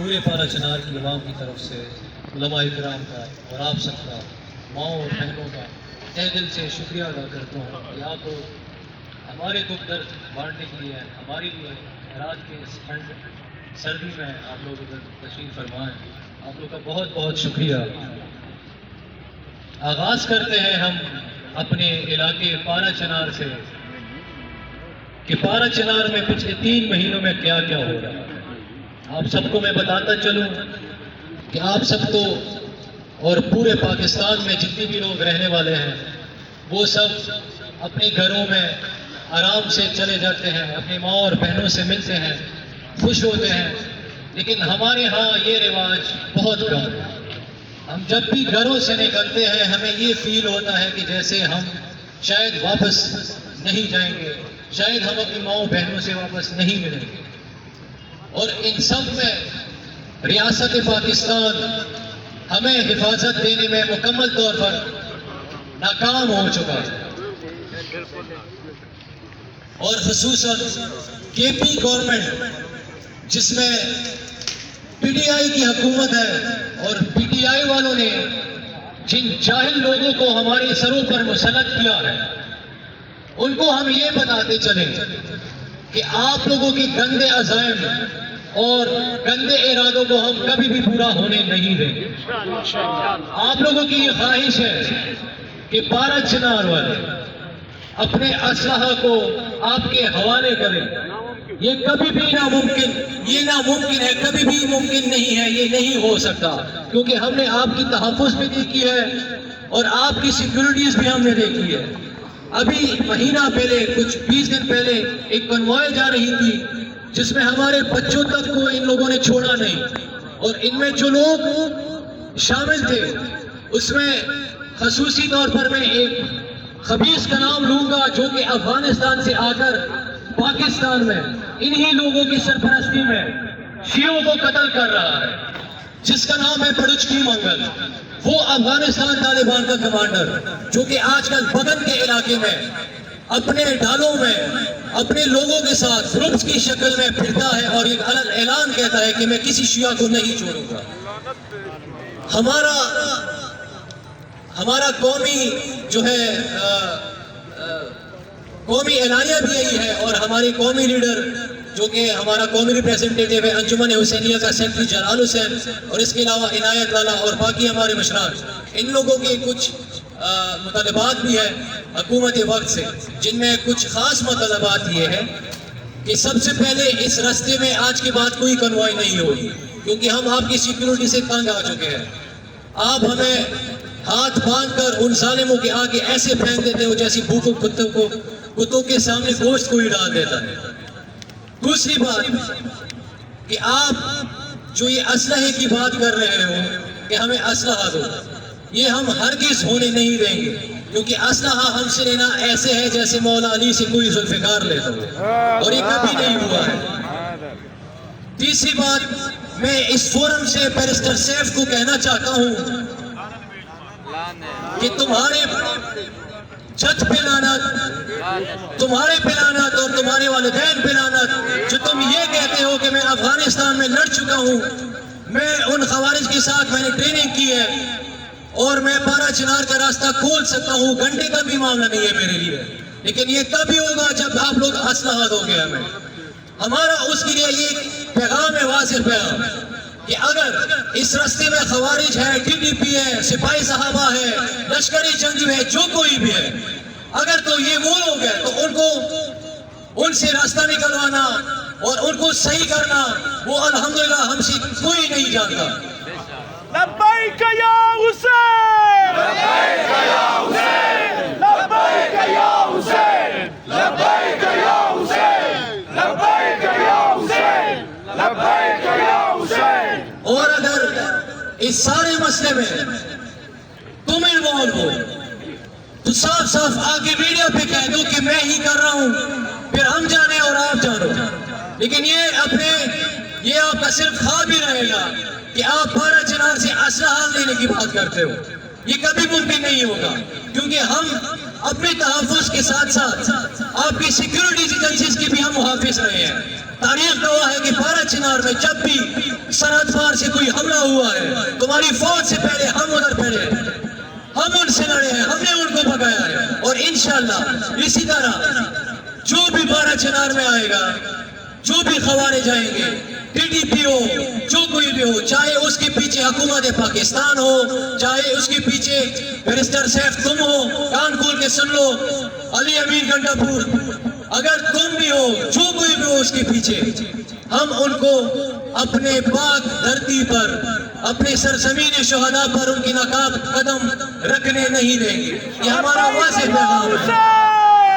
پورے پارا چنار کی عوام کی طرف سے علماء کرام کا اور آپ سب کا، ماؤں اور بہنوں کا تہ دل سے شکریہ ادا کرتا ہوں کہ آپ لوگ ہمارے دکھ درد بانٹنے کے لیے ہمارے لیے رات کے اس ٹھنڈ سردی میں آپ لوگ ادھر تشریف فرمائیں، آپ لوگ کا بہت بہت شکریہ۔ آغاز کرتے ہیں ہم اپنے علاقے پارا چنار سے کہ پارا چنار میں پچھلے 3 مہینوں میں کیا کیا ہو رہا ہے۔ آپ سب کو میں بتاتا چلوں کہ آپ سب کو اور پورے پاکستان میں جتنے بھی لوگ رہنے والے ہیں وہ سب اپنے گھروں میں آرام سے چلے جاتے ہیں، اپنی ماں اور بہنوں سے ملتے ہیں، خوش ہوتے ہیں، لیکن ہمارے ہاں یہ رواج بہت کم ہے۔ ہم جب بھی گھروں سے نکلتے ہیں ہمیں یہ فیل ہوتا ہے کہ جیسے ہم شاید واپس نہیں جائیں گے، شاید ہم اپنی ماں بہنوں سے واپس نہیں ملیں گے، اور ان سب میں ریاست پاکستان ہمیں حفاظت دینے میں مکمل طور پر ناکام ہو چکا ہے، اور خصوصاً کے پی گورنمنٹ جس میں پی ٹی آئی کی حکومت ہے، اور پی ٹی آئی والوں نے جن جاہل لوگوں کو ہمارے سروں پر مسلط کیا ہے ان کو ہم یہ بتاتے چلیں کہ آپ لوگوں کے گندے عزائم اور گندے ارادوں کو ہم کبھی بھی پورا ہونے نہیں دیں گے۔ آپ لوگوں کی یہ خواہش ہے کہ پارا چنار والے اپنے اسلحہ کو آپ کے حوالے کریں، یہ کبھی بھی ناممکن، یہ ناممکن ہے، کبھی بھی ممکن نہیں ہے، یہ نہیں ہو سکتا، کیونکہ ہم نے آپ کی تحفظ بھی دیکھی ہے اور آپ کی سیکیورٹیز بھی ہم نے دیکھی ہے۔ ابھی مہینہ پہلے، کچھ 20 دن پہلے ایک کنوائے جا رہی تھی جس میں ہمارے بچوں تک کو ان لوگوں نے چھوڑا نہیں، اور ان میں جو لوگ شامل تھے اس میں خصوصی طور پر میں ایک خبیث کا نام لوں گا جو کہ افغانستان سے آ کر پاکستان میں انہی لوگوں کی سرپرستی میں شیعوں کو قتل کر رہا ہے، جس کا نام ہے پڑچکی منگل۔ وہ افغانستان طالبان کا کمانڈر جو کہ آج کل بدن کے علاقے میں اپنے ڈھالوں میں اپنے لوگوں کے ساتھ گروپس کی شکل میں پھرتا ہے اور ایک اعلان کہتا ہے کہ میں کسی شیعہ کو نہیں چھوڑوں گا۔ ہمارا قومی جو ہے قومی اعلانیہ بھی یہی ہے، اور ہماری قومی لیڈر جو کہ ہمارا قومی ریپریزنٹیٹیو ہے انجمن حسینیہ کا سیکرٹری جلال حسین، اور اس کے علاوہ عنایت لالا اور باقی ہمارے مشران، ان لوگوں کے کچھ مطالبات بھی ہیں حکومت وقت سے، جن میں کچھ خاص مطالبات یہ ہیں کہ سب سے پہلے اس رستے میں آج کے بعد کوئی کنوائی نہیں ہوگی، کیونکہ ہم آپ کی سیکیورٹی سے تنگ آ چکے ہیں۔ آپ ہمیں ہاتھ باندھ کر ان ظالموں کے آگے ایسے پھینک دیتے ہو جیسی بھوکوں کتوں کے سامنے گوشت کوئی ڈال دیتا ہے۔ دوسری بات کہ آپ جو یہ اسلحے کی بات کر رہے ہو کہ ہمیں اسلحہ دو، یہ ہم ہرگز ہونے نہیں دیں گے، کیونکہ اسلحہ ہم سے لینا ایسے ہے جیسے مولا علی سے کوئی ذوالفقار لیتا ہو، اور یہ کبھی نہیں ہوا ہے۔ تیسری بات، میں اس فورم سے بیرسٹر سیف کو کہنا چاہتا ہوں کہ تمہارے جج پہ لعنت، تمہارے پہ لعنت اور تمہارے والدین پہ لعنت، جو تم یہ کہتے ہو کہ میں افغانستان میں لڑ چکا ہوں، میں ان خوارج کے ساتھ میں نے ٹریننگ کی ہے اور میں پارا چنار کا راستہ کھول سکتا ہوں، گھنٹے کا بھی معاملہ نہیں ہے میرے لیے، لیکن یہ تب ہی ہوگا جب آپ لوگ اسلحہ دو گے ہمیں۔ ہمارا اس کے لیے یہ پیغام ہے، واضح پیغام، کہ اگر اس راستے میں خوارج ہے، ٹی ٹی پی ہے، سپاہی صحابہ ہے، لشکری جنگجو ہے، جو کوئی بھی ہے، اگر تو یہ وہ لوگ ہیں تو ان کو ان سے راستہ نکلوانا اور ان کو صحیح کرنا، وہ الحمدللہ ہم سے کوئی نہیں جانتا۔ لبیک یا حسین، لبیک یا حسین، لبیک یا حسین، لبیک یا حسین، لبیک یا حسین، لبیک یا حسین۔ اور اگر اس سارے مسئلے میں تم انوالو ہو تو صاف صاف آگے میڈیا پہ کہہ دو کہ میں ہی کر رہا ہوں، پھر ہم جانے اور آپ جانو۔ لیکن یہ آپ کا صرف خواب ہی رہے گا کہ آپ پارا چنار سے اسلحہ لینے کی بات کرتے ہو، یہ کبھی ممکن نہیں ہوگا، کیونکہ ہم اپنے تحفظ کے ساتھ ساتھ آپ کی سیکیورٹی ایجنسیز کی بھی ہم محافظ رہے ہیں۔ تاریخ گواہ ہے کہ پارا چنار میں جب بھی سرحد سے کوئی حملہ ہوا ہے، تمہاری فوج سے پہلے ہم ادھر پہلے ہم ان سے لڑے ہیں، ہم نے ان کو بھگایا ہے، اور انشاءاللہ اسی طرح جو بھی 12 چنار میں آئے گا، جو بھی خوارج جائیں گے، ٹی ٹی پی ہو، جو کوئی بھی ہو، چاہے اس کے پیچھے حکومت پاکستان ہو، چاہے اس کے پیچھے بیرسٹر سیف تم ہو، کان کھول کے سن لو، علی امین گنڈا پور، اگر تم بھی ہو، جو کوئی بھی ہو اس کے پیچھے، ہم ان کو اپنے پاک دھرتی پر، اپنے سرزمین شہداء پر ان کی نقاب قدم رکھنے نہیں دیں گے. یہ ہمارا واضح پیغام ہے.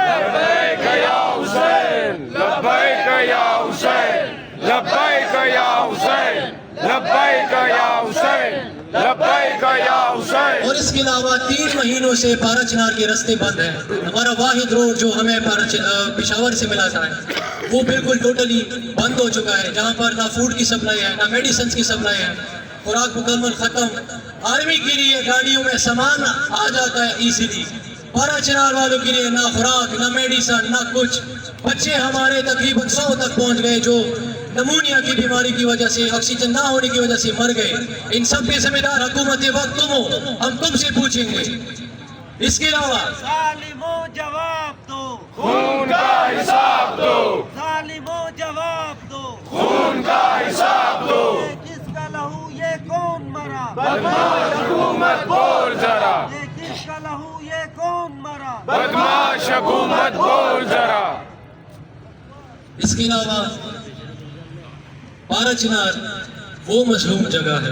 لبیک یا حسین، لبیک یا حسین، لبیک یا حسین، لبیک یا حسین، لبیک یا حسین. اور اس کے علاوہ 3 مہینوں سے پارا چنار کے راستے بند ہیں. ہمارا واحد روڈ جو ہمیں پشاور سے ملا تھا وہ بالکل ٹوٹلی بند ہو چکا ہے، جہاں پر نہ فوڈ کی سپلائی ہے، نہ میڈیسنز کی سپلائی ہے، خوراک مکمل ختم. آرمی کے لیے گاڑیوں میں سامان آ جاتا ہے ایزیلی، پارا چنار والوں کے لیے نہ خوراک، نہ میڈیسن، نہ کچھ. بچے ہمارے تقریباً 100 تک پہنچ گئے جو نمونیا کی بیماری کی وجہ سے، آکسیجن نہ ہونے کی وجہ سے مر گئے. ان سب کے ذمہ دار حکومت وقت تم ہو، ہم تم سے پوچھیں گے. اس کے علاوہ ظالموں جواب دو، خون کا حساب دو، ظالموں جواب دو، خون کا حساب دو. یہ کس کا لہو یہ کون مرا، بدماش حکومت بول ذرا، یہ کس کا لہو یہ کون مرا. بدماش حکومت بول ذرا. اس کے علاوہ پارا چنار وہ مظلوم جگہ ہے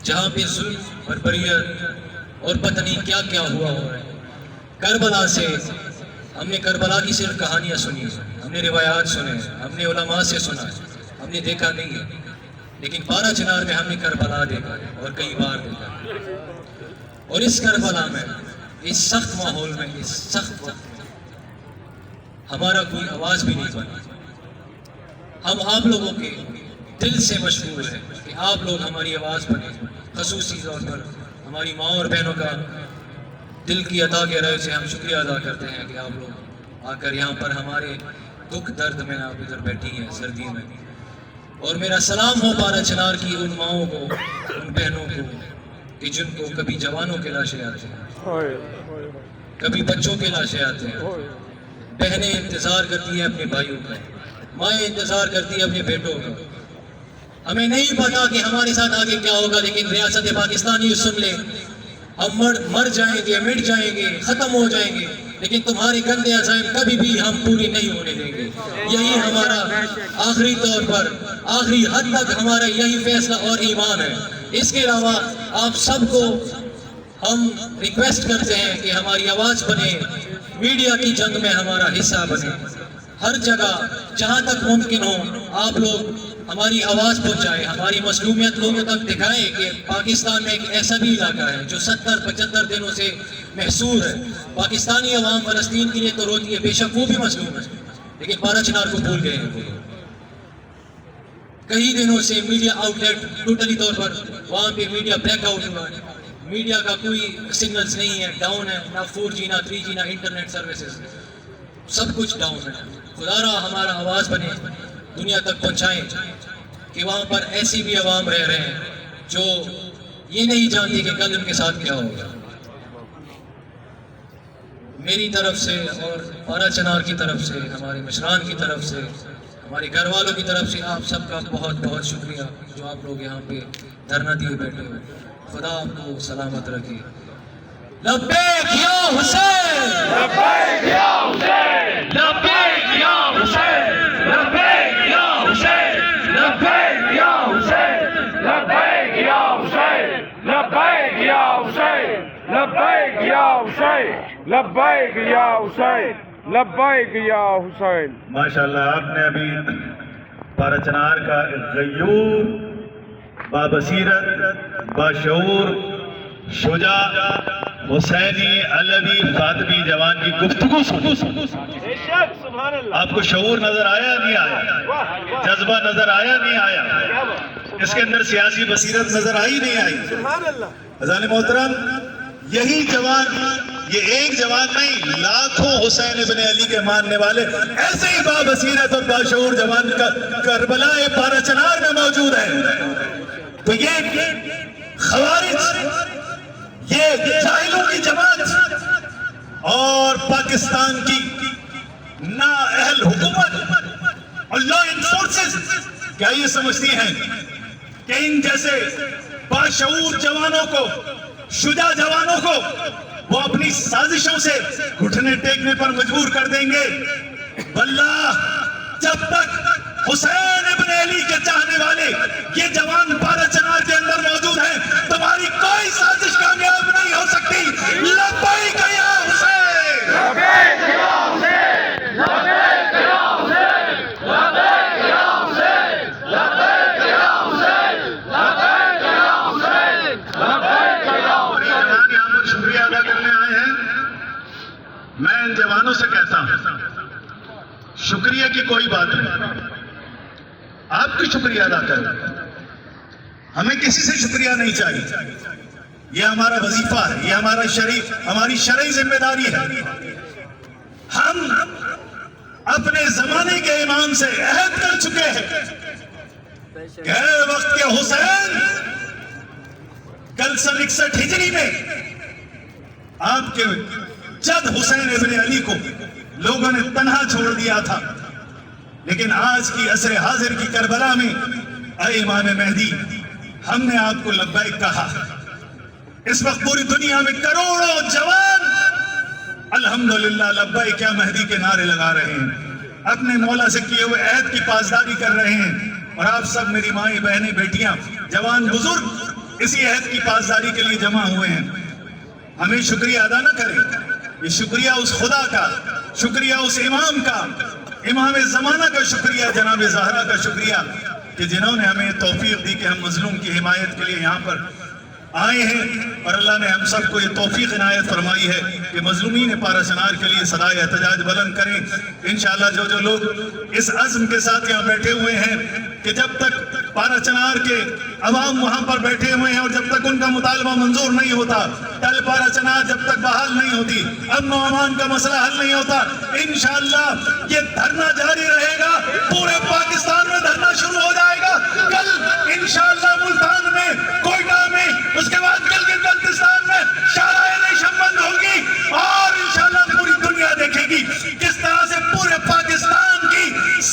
جہاں پہ ظلم، بربریت اور پتہ نہیں کیا کیا ہوا ہے. کربلا سے ہم نے کربلا کی صرف کہانیاں سنی ہیں، ہم نے روایات سنے ہیں، ہم نے علماء سے سنا ہے، ہم نے دیکھا نہیں ہے. لیکن پارا چنار میں ہم نے کربلا دیکھا ہے اور کئی بار دیکھا ہے. اور اس کربلا میں، اس سخت ماحول میں، اس سخت وقت میں ہمارا کوئی آواز بھی نہیں بنا. ہم آپ لوگوں کے دل سے مشغول ہیں کہ آپ لوگ ہماری آواز بنے. خصوصی طور پر ہماری ماں اور بہنوں کا دل کی عطا کے رہے سے ہم شکریہ ادا کرتے ہیں کہ آپ لوگ آ کر یہاں پر ہمارے دکھ درد میں آپ ادھر بیٹھی ہیں سردی میں. اور میرا سلام ہو پارا چنار کی ان ماؤں کو، ان بہنوں کو کہ جن کو کبھی جوانوں کے لاشیں آتے ہیں، کبھی بچوں کے لاشیں آتے ہیں. بہنیں انتظار کرتی ہیں اپنے بھائیوں کا، مائیں انتظار کرتی ہیں اپنے بیٹوں کا. ہمیں نہیں پتا کہ ہمارے ساتھ آگے کیا ہوگا، لیکن ریاست پاکستان یہ سن لے، ہم مر جائیں گے، مٹ جائیں گے، ختم ہو جائیں گے، لیکن تمہارے گندے عزائم کبھی بھی ہم پوری نہیں ہونے دیں گے. یہی ہمارا آخری طور پر، آخری حد تک ہمارا یہی فیصلہ اور ایمان ہے. اس کے علاوہ آپ سب کو ہم ریکویسٹ کرتے ہیں کہ ہماری آواز بنے، میڈیا کی جنگ میں ہمارا حصہ بنے. ہر جگہ جہاں تک ممکن ہو آپ لوگ ہماری آواز پہنچائیں، ہماری مظلومیت لوگوں تک دکھائیں کہ پاکستان میں ایک ایسا بھی علاقہ ہے جو 70-75 دنوں سے محصور ہے. پاکستانی عوام فلسطین کے لیے تو روتی ہے، بے شک وہ بھی مظلوم ہے، لیکن پارا چنار کو بھول گئے ہیں. کئی دنوں سے میڈیا آؤٹ لیٹ ٹوٹلی طور پر وہاں پہ میڈیا بلیک آؤٹ ہوا ہے. میڈیا کا کوئی سگنلز نہیں ہے، ڈاؤن ہے، نہ 4G نہ 3G نہ انٹرنیٹ سروسز، سب کچھ ڈاؤن ہے. خدا را ہمارا آواز بنے، دنیا تک پہنچائیں کہ وہاں پر ایسی بھی عوام رہ رہے ہیں جو یہ نہیں جانتی کہ کل ان کے ساتھ کیا ہوگا. میری طرف سے اور پارا چنار کی طرف سے، ہمارے مشران کی طرف سے، ہمارے گھر والوں کی طرف سے آپ سب کا بہت بہت شکریہ جو آپ لوگ یہاں پہ دھرنا دیے بیٹھے ہو. خدا آپ کو سلامت رکھے. لبیک یا حسین، لبیک یا حسین، لبیک یا حسین، لبیک یا حسین، لبیک یا حسین، لبیک یا حسین، لبیک یا حسین، لبیک یا حسین، لبیک یا حسین، لبیک یا حسین. ماشاءاللہ آپ نے ابھی پارا چنار کا غیور، بابصیرت، باشعور، شجاع، حسینی، علوی، فاطمی جوان کی گفتگو سنی. آپ کو شعور نظر آیا نہیں آیا؟ جذبہ نظر آیا نہیں آیا؟ اس کے اندر سیاسی بصیرت نظر آئی نہیں آئی؟ اذان محترم، یہی جوان، یہ ایک جوان نہیں، لاکھوں حسین ابن علی کے ماننے والے ایسے ہی بابصیرت اور باشعور جوان کربلا پارا چنار میں موجود ہیں۔ تو یہ خوارج، یہ جاہلوں کی جماعت اور پاکستان کی نااہل حکومت اور لا انفورسز کیا یہ سمجھتی ہیں کہ ان جیسے باشعور جوانوں کو، شجاع جوانوں کو وہ اپنی سازشوں سے گھٹنے ٹیکنے پر مجبور کر دیں گے؟ واللہ جب تک حسین ابن علی کے چاہنے والے یہ جوان پارا چنار کے اندر موجود ہیں، تمہاری کوئی سازش کامیاب نہیں ہو سکتی۔ لبیک یا حسین، لبیک یا حسین، لبیک یا حسین، لبیک یا حسین، لبیک یا حسین، لبیک یا حسین، لبیک یا حسین۔ یہاں پر شکریہ ادا کرنے آئے ہیں۔ میں ان جوانوں سے کہتا ہوں شکریہ کی کوئی بات نہیں، آپ کی شکریہ ادا کریں، ہمیں کسی سے شکریہ نہیں چاہیے، یہ ہمارا وظیفہ ہے، یہ ہماری شرعی ذمہ داری ہے۔ ہم اپنے زمانے کے امام سے عہد کر چکے ہیں کہ اے وقت کے حسین، کل سن 61 ہجری میں آپ کے جد حسین ابن علی کو لوگوں نے تنہا چھوڑ دیا تھا، لیکن آج کی عصر حاضر کی کربلا میں اے امام مہدی، ہم نے آپ کو لبیک کہا۔ اس وقت پوری دنیا میں کروڑوں جوان الحمدللہ لبیک یا مہدی کے نعرے لگا رہے ہیں، اپنے مولا سے کیے ہوئے عہد کی پاسداری کر رہے ہیں، اور آپ سب میری مائیں، بہنیں، بیٹیاں، جوان، بزرگ اسی عہد کی پاسداری کے لیے جمع ہوئے ہیں۔ ہمیں شکریہ ادا نہ کریں، یہ شکریہ اس خدا کا، شکریہ اس امام کا، امام زمانہ کا شکریہ، جناب زہرا کا شکریہ کہ جنہوں نے ہمیں توفیق دی کہ ہم مظلوم کی حمایت کے لیے یہاں پر آئے ہیں، اور اللہ نے ہم سب کو یہ توفیق عنایت فرمائی ہے کہ مظلومین پارا چنار کے لیے صدائے احتجاج بلند کریں۔ انشاءاللہ جو لوگ اس عزم کے ساتھ یہاں بیٹھے ہوئے ہیں کہ جب تک پارا چنار کے عوام وہاں پر بیٹھے ہوئے ہیں اور جب تک ان کا مطالبہ منظور نہیں ہوتا، ٹل پارا چنار جب تک بحال نہیں ہوتی، امن و امان کا مسئلہ حل نہیں ہوتا، انشاءاللہ یہ دھرنا جاری رہے گا، پورے پاکستان میں دھرنا شروع ہو جائے گا۔ کل انشاءاللہ ملتان میں، کوئٹہ میں، اس کے بعد گلگت بلتستان میں شاہراہ ریشم بند ہوگی، اور انشاءاللہ پوری دنیا دیکھے گی کس طرح سے پورے پاکستان کی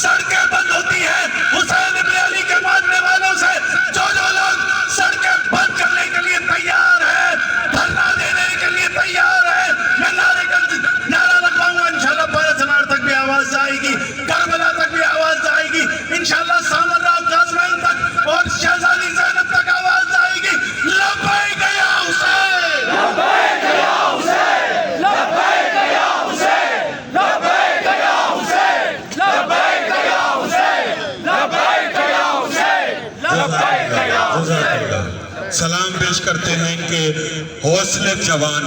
سڑکیں بند ہوتی ہیں حسین ابن علی کے ماننے والوں سے۔ جو لوگ سڑکیں بند کرنے کے لیے تیار ہے، دھرنا دینے کے لیے تیار ہے، میں نعرہ لگواؤں گا، انشاءاللہ پارا چنار تک بھی آواز جائے گی، کربلا تک بھی آواز جائے گی، انشاءاللہ سامر راؤ قاسمین تک اور شہزادی زینب تک آواز جائے گی۔ لبیک یا حسین، لبیک یا حسین، لبیک یا حسین، لبیک یا حسین، لبیک یا حسین، لبیک یا حسین، لبیک یا حسین۔ سلام پیش کرتے ہیں ان کے حوصلے جوان